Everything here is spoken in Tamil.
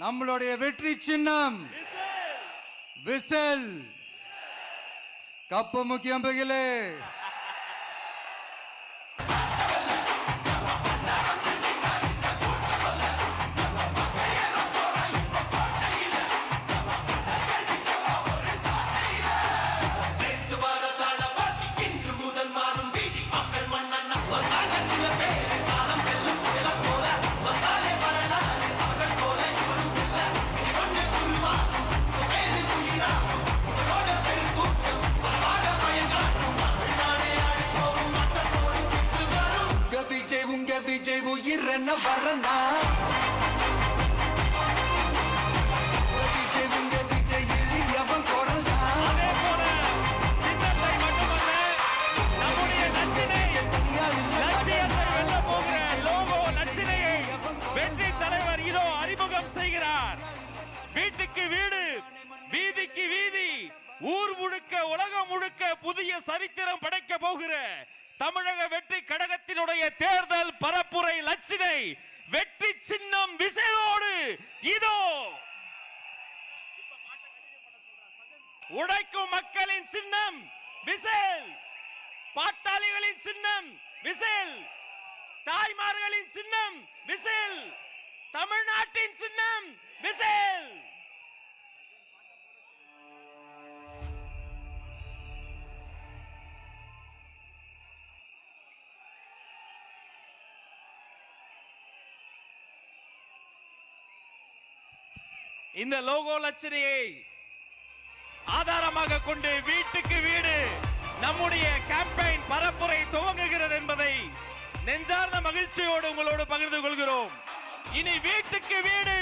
நம்மளுடைய வெற்றி சின்னம் விசில். கப்பு முக்கியம் பகிலே. விஜய் உயிர் என்ன வரனா விஜய் உங்க விஜய் எளியவன் குரல் வெற்றி தலைவர் இதோ அறிமுகம் செய்கிறார். வீட்டுக்கு வீடு, வீதிக்கு வீதி, ஊர் முழுக்க உலகம் முழுக்க புதிய சரித்திரம் படைக்க போகிற தமிழக வெற்றி கழகத்தினுடைய தேர்தல் பரப்புரை லட்சினை வெற்றி சின்னம் விசையோடு இதோ. உழைக்கும் மக்களின் சின்னம் விசில், பாட்டாளிகளின் சின்னம் விசில், தாய்மார்களின் சின்னம் விசில், தமிழ்நாட்டின் சின்னம் விசில். இந்த லோகோ லட்சணையை ஆதாரமாக கொண்டு வீட்டுக்கு வீடு நம்முடைய கேம்பெயின் பரப்புரை துவங்குகிறது என்பதை நெஞ்சார்ந்த மகிழ்ச்சியோடு உங்களோடு பகிர்ந்து கொள்கிறோம். இனி வீட்டுக்கு வீடு